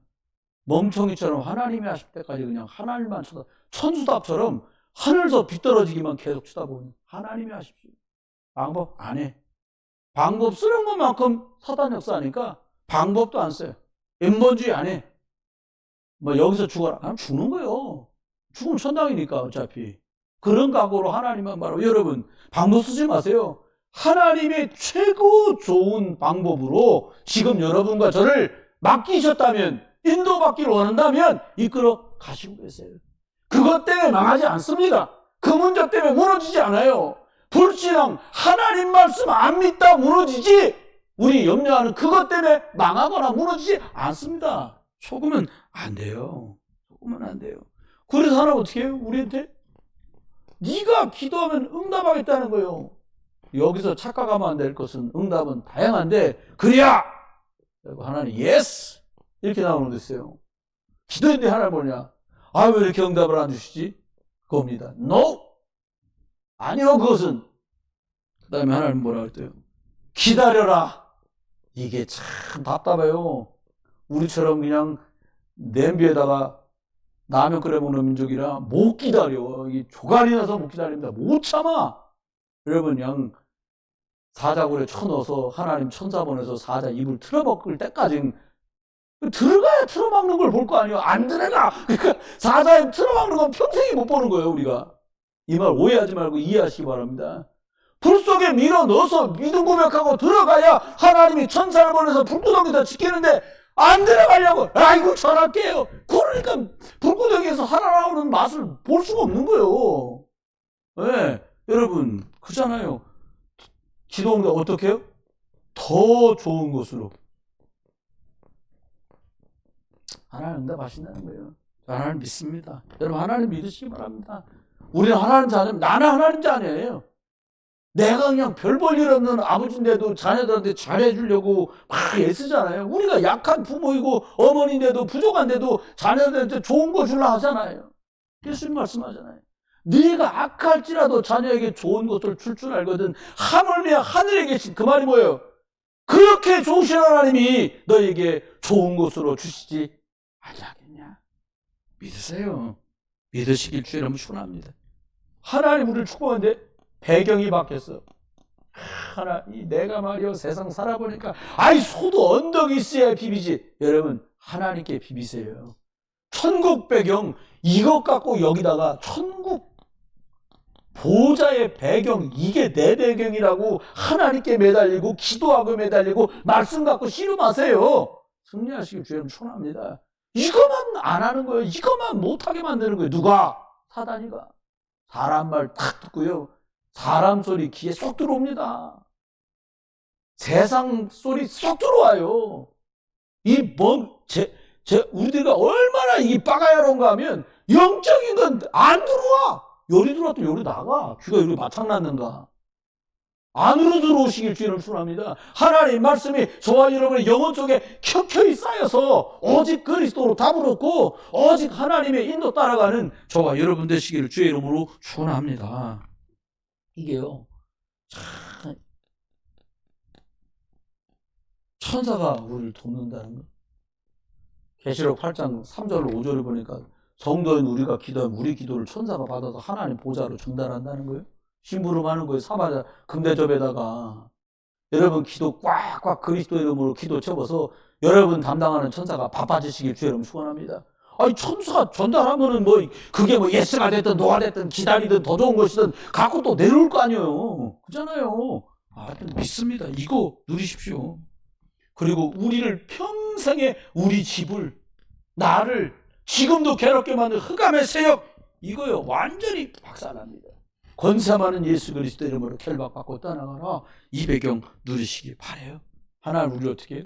멍청이처럼 하나님이 하실 때까지 그냥 하나님만 천수답처럼 하늘서 비 떨어지기만 계속 쳐다보니 하나님이 하십시오. 방법 안 해. 방법 쓰는 것만큼 사단 역사하니까 방법도 안 써요. 엠번주의 안 해. 여기서 죽어라. 그럼 죽는 거예요. 죽으면 천당이니까 어차피. 그런 각오로 하나님만 바로. 여러분, 방법 쓰지 마세요. 하나님의 최고 좋은 방법으로 지금 여러분과 저를 맡기셨다면, 인도받기를 원한다면 이끌어 가시고 계세요. 그것 때문에 망하지 않습니다. 그 문제 때문에 무너지지 않아요. 불신앙, 하나님 말씀 안 믿다 무너지지, 우리 염려하는 그것 때문에 망하거나 무너지지 않습니다. 속으면 안 돼요. 속으면 안 돼요. 그래서 하나님 어떻게 해요? 우리한테? 네가 기도하면 응답하겠다는 거예요. 여기서 착각하면 안 될 것은 응답은 다양한데, 그래야 하나님 예스 이렇게 나오는 거 있어요. 기도했는데 하나님 뭐냐? 왜 이렇게 응답을 안 주시지? 그겁니다. No! 아니요, 그것은. 그 다음에 하나님 뭐라 그랬대요? 기다려라. 이게 참 답답해요. 우리처럼 그냥 냄비에다가 라면 끓여 먹는 민족이라 못 기다려. 이 조간이 나서 못 기다립니다. 못 참아. 여러분, 그냥 사자굴에 쳐넣어서 하나님 천사 보내서 사자 입을 틀어먹을 때까지 들어가야 틀어막는 걸 볼 거 아니에요. 안 들어가. 그러니까 사자에 틀어막는 건 평생이 못 보는 거예요, 우리가. 이 말 오해하지 말고 이해하시기 바랍니다. 불 속에 밀어 넣어서 믿음 고백하고 들어가야 하나님이 천사를 보내서 불구덩이에서 지키는데, 안 들어가려고 아이고 전할게요. 그러니까 불구덩이에서 살아나오는 맛을 볼 수가 없는 거예요. 네, 여러분 그잖아요. 기도 응답 어떻게 해요? 더 좋은 곳으로. 하나님 응답하신다는 거예요. 하나님 믿습니다. 여러분 하나님 믿으시기 바랍니다. 우리는 하나님 자녀입니다. 나는 하나님 자녀예요. 내가 그냥 별 볼 일 없는 아버지인데도 자녀들한테 잘해주려고 막 애쓰잖아요. 우리가 약한 부모이고 어머니인데도 부족한데도 자녀들한테 좋은 거 주려 하잖아요. 예수님 말씀하잖아요. 네가 악할지라도 자녀에게 좋은 것을 줄 줄 알거든. 하물며 하늘에 계신, 그 말이 뭐예요? 그렇게 좋으신 하나님이 너에게 좋은 것으로 주시지 아니하겠냐? 믿으세요. 믿으시길 주의 이름으로 축원합니다. 하나님 우리를 축복하는데 배경이 바뀌었어. 내가 말이요 세상 살아보니까 소도 언덕이 있어야 비비지. 여러분 하나님께 비비세요. 천국 배경 이것 갖고 여기다가 천국 보좌의 배경, 이게 내 배경이라고 하나님께 매달리고 기도하고 매달리고 말씀 갖고 씨름하세요. 승리하시길 주님 축원합니다. 이것만 안 하는 거예요. 이것만 못하게 만드는 거예요. 누가? 사단이가. 사람 말 탁 듣고요, 사람 소리 귀에 쏙 들어옵니다. 세상 소리 쏙 들어와요. 우리들가 얼마나 이 빠가야론가 하면 영적인 건 안 들어와. 요리 들어왔더니 요리 나가. 귀가 요리 바짝 났는가. 안으로 들어오시길 주의를 축원합니다. 하나님 말씀이 저와 여러분의 영혼 속에 켜켜이 쌓여서 오직 그리스도로 답을 얻고 오직 하나님의 인도 따라가는 저와 여러분 되시기를 주의 이름으로 축원합니다. 이게요, 참 천사가 우리를 돕는다는 거. 계시록 8장 3절 5절을 보니까 성도인 우리가 기도하면 우리 기도를 천사가 받아서 하나님 보좌로 전달한다는 거예요. 심부름하는 거예요. 사바자 금대접에다가 여러분 기도 꽉꽉 그리스도 이름으로 기도 채워서 여러분 담당하는 천사가 바빠지시길 주의 이름 축원합니다. 아니 천사가 전달하면은 뭐 그게 뭐 예스가 됐든 노가 됐든 기다리든 더 좋은 것이든 갖고 또 내려올 거 아니에요. 그렇잖아요. 하여튼 믿습니다. 이거 누리십시오. 그리고 우리를 평생에 우리 집을 나를 지금도 괴롭게 만든 흑암의 세력 이거요 완전히 박살납니다. 권세 많은 예수 그리스도 이름으로 결박받고 떠나가라. 이 배경 누리시기 바라요. 하나님 우리 어떻게 해요?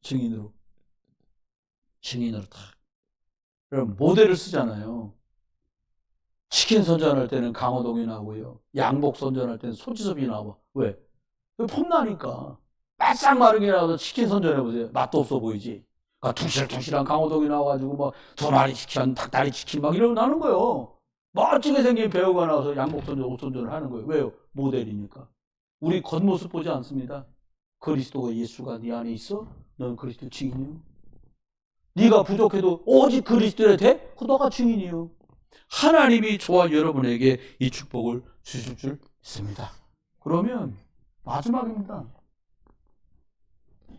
증인으로 다. 그럼 모델을 쓰잖아요. 치킨 선전할 때는 강호동이 나오고요. 양복 선전할 때는 소지섭이 나와. 왜? 폼나니까. 바싹 마르게 나와서 치킨 선전해보세요. 맛도 없어 보이지. 그러니까 둥실둥실한 강호동이 나와가지고 뭐 2마리 치킨, 닭다리 치킨 막 이러고 나는 거예요. 멋지게 생긴 배우가 나와서 양복 선전, 옷 선전을 하는 거예요. 왜요? 모델이니까. 우리 겉모습 보지 않습니다. 그리스도가 예수가 네 안에 있어? 넌 그리스도 증인이요. 네가 부족해도 오직 그리스도에 대? 너가 증인이요. 하나님이 저와 여러분에게 이 축복을 주실 줄 믿습니다. 그러면 마지막입니다.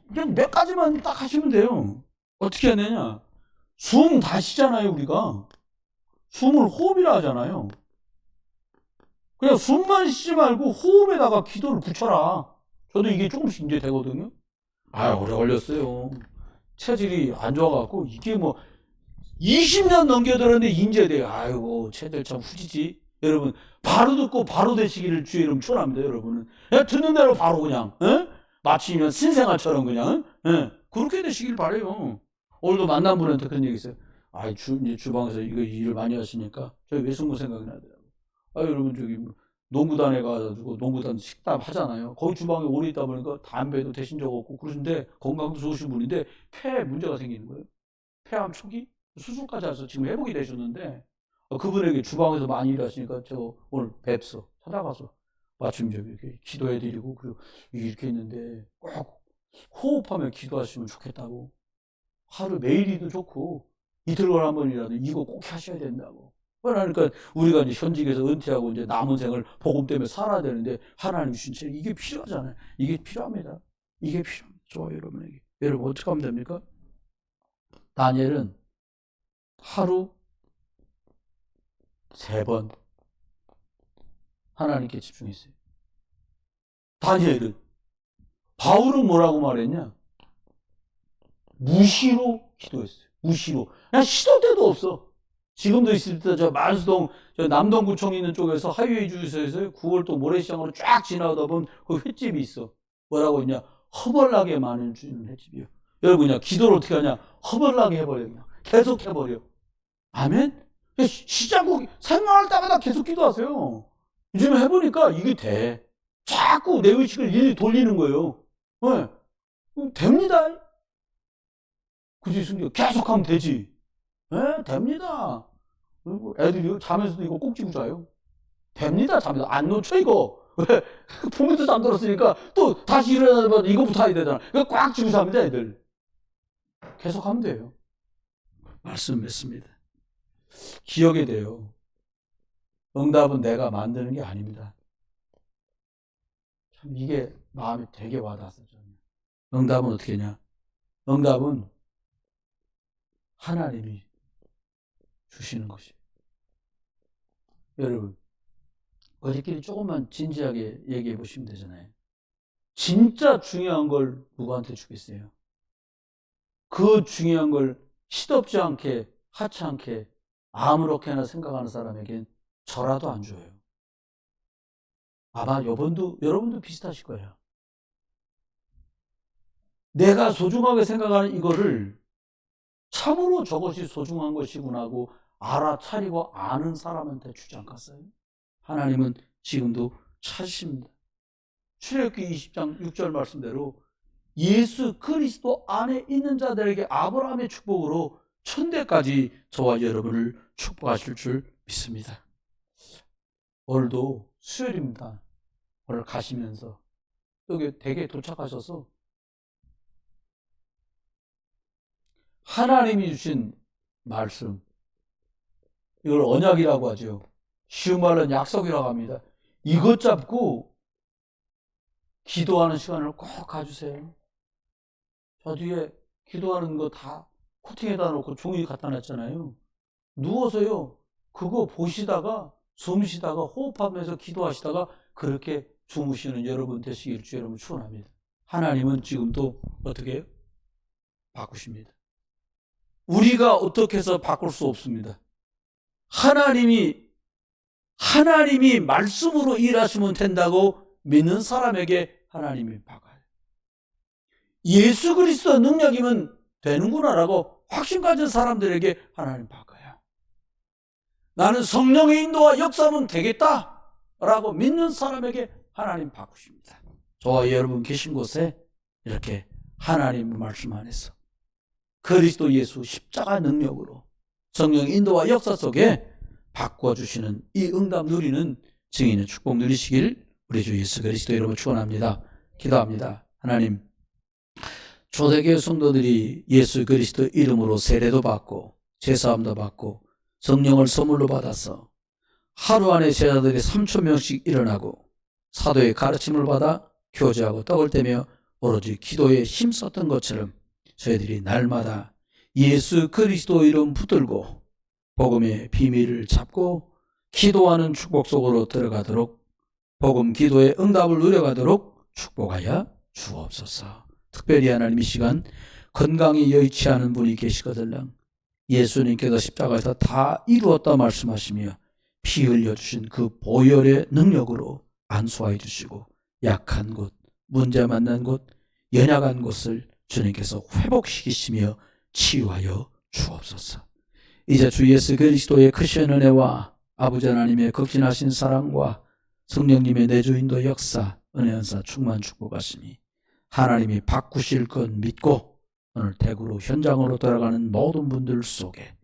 그냥 몇 가지만 딱 하시면 돼요. 어떻게 해야 되냐? 숨 다 쉬잖아요, 우리가. 숨을 호흡이라 하잖아요. 그냥 숨만 쉬지 말고 호흡에다가 기도를 붙여라. 저도 이게 조금씩 이제 되거든요. 오래 걸렸어요. 체질이 안 좋아갖고, 이게 뭐, 20년 넘겨들었는데 인제돼요. 아이고, 체질 참 후지지. 여러분, 바로 듣고 바로 되시기를 주의 이름 축원합니다, 여러분은. 그냥 듣는 대로 바로 그냥, 마치 신생아처럼 그냥, 그렇게 되시길 바래요. 오늘도 만난 분한테 그런 얘기 있어요. 이제 주방에서 이거 일을 많이 하시니까 저희 외숙모 생각이 나더라고요. 여러분 저기 농구단에 가가지고 농구단 식답 하잖아요. 거기 주방에 오래 있다 보니까 담배도 대신 적 없고 그러신데 건강도 좋으신 분인데 폐에 문제가 생기는 거예요. 폐암 초기 수술까지 해서 지금 회복이 되셨는데 그분에게 주방에서 많이 일하시니까 저 오늘 뵙서 찾아가서 마침 좀 이렇게 기도해드리고 그리고 이렇게 있는데 꼭 호흡하며 기도하시면 좋겠다고. 하루 매일이도 좋고 이틀걸 한 번이라도 이거 꼭 하셔야 된다고. 그러니까 우리가 이제 현직에서 은퇴하고 이제 남은 생을 복음 때문에 살아야 되는데 하나님 주신 책 이게 필요하잖아요. 이게 필요합니다. 이게 필요합니다. 저와 여러분에게. 여러분 어떻게 하면 됩니까? 다니엘은 하루 3번 하나님께 집중했어요. 다니엘은. 바울은 뭐라고 말했냐? 무시로 기도했어요. 무시로. 그냥 시도 때도 없어. 지금도 있을 때 저 만수동, 저 남동구청 있는 쪽에서 하이웨이 주유소에서 9월도 모래시장으로 쫙 지나가다 보면 그 횟집이 있어. 뭐라고 했냐? 허벌나게 많은 주는 횟집이요. 여러분, 그냥 기도를 어떻게 하냐? 허벌나게 해버려. 그냥. 계속 해버려. 아멘? 시작국 생각할 때마다 계속 기도하세요. 요즘 해보니까 이게 돼. 자꾸 내 의식을 일일이 돌리는 거예요. 네. 됩니다. 그치, 승기 계속하면 되지. 네, 됩니다. 애들이 자면서도 이거 꼭 쥐고 자요. 됩니다, 자면서. 안 놓쳐, 이거. 왜? 보면서 잠들었으니까 또 다시 일어나면 이거부터 해야 되잖아. 이거 꽉 쥐고 잡니다, 애들. 계속하면 돼요. 말씀했습니다. 기억이 돼요. 응답은 내가 만드는 게 아닙니다. 참, 이게 마음이 되게 와닿았어요, 저는. 응답은 어떻게 했냐? 응답은 하나님이 주시는 것이에요. 여러분, 우리끼리 조금만 진지하게 얘기해 보시면 되잖아요. 진짜 중요한 걸 누구한테 주겠어요? 그 중요한 걸 시덥지 않게, 하찮게, 아무렇게나 생각하는 사람에겐 저라도 안 줘요. 아마 여러분도 비슷하실 거예요. 내가 소중하게 생각하는 이거를 참으로 저것이 소중한 것이구나 하고 알아차리고 아는 사람한테 주지 않겠어요? 하나님은 지금도 찾으십니다. 출애굽기 20장 6절 말씀대로 예수 그리스도 안에 있는 자들에게 아브라함의 축복으로 천대까지 저와 여러분을 축복하실 줄 믿습니다. 오늘도 수요일입니다. 오늘 가시면서 여기 댁에 도착하셔서 하나님이 주신 말씀, 이걸 언약이라고 하죠. 쉬운 말로는 약속이라고 합니다. 이것 잡고 기도하는 시간을 꼭 가주세요. 저 뒤에 기도하는 거 다 코팅에다 놓고 종이 갖다 놨잖아요. 누워서요, 그거 보시다가 숨 쉬다가 호흡하면서 기도하시다가 그렇게 주무시는 여러분 되시기를 주 여러분 축원합니다. 하나님은 지금도 어떻게 해요? 바꾸십니다. 우리가 어떻게 해서 바꿀 수 없습니다. 하나님이 말씀으로 일하시면 된다고 믿는 사람에게 하나님이 바꿔요. 예수 그리스도 능력이면 되는구나라고 확신 가진 사람들에게 하나님 바꿔요. 나는 성령의 인도와 역사하면 되겠다라고 믿는 사람에게 하나님 바꾸십니다. 저와 여러분 계신 곳에 이렇게 하나님의 말씀 안에서 그리스도 예수 십자가 능력으로 성령의 인도와 역사 속에 바꿔주시는 이 응답 누리는 증인의 축복 누리시길 우리 주 예수 그리스도 이름으로 축원합니다. 기도합니다. 하나님, 초대교회 성도들이 예수 그리스도 이름으로 세례도 받고 제사함도 받고 성령을 선물로 받아서 하루 안에 제자들이 3,000명씩 일어나고 사도의 가르침을 받아 교제하고 떡을 떼며 오로지 기도에 힘썼던 것처럼 저희들이 날마다 예수 그리스도 이름 붙들고 복음의 비밀을 잡고 기도하는 축복 속으로 들어가도록 복음 기도의 응답을 누려가도록 축복하여 주옵소서. 특별히 하나님 이 시간 건강이 여의치 않은 분이 계시거든요. 예수님께서 십자가에서 다 이루었다 말씀하시며 피 흘려주신 그 보혈의 능력으로 안수하여 주시고 약한 곳, 문제 만난 곳, 연약한 곳을 주님께서 회복시키시며 치유하여 주옵소서. 이제 주 예수 그리스도의 크신 은혜와 아버지 하나님의 극진하신 사랑과 성령님의 내주인도 역사, 은혜 은사 충만 축복하시니 하나님이 바꾸실 것 믿고 오늘 대구로 현장으로 돌아가는 모든 분들 속에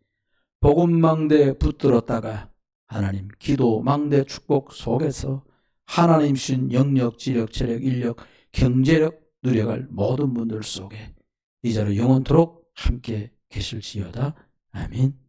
복음망대 붙들었다가 하나님 기도망대 축복 속에서 하나님 주신 영력, 지력, 체력, 인력, 경제력 누려갈 모든 분들 속에 이제로 영원토록 함께 계실지어다. 아멘.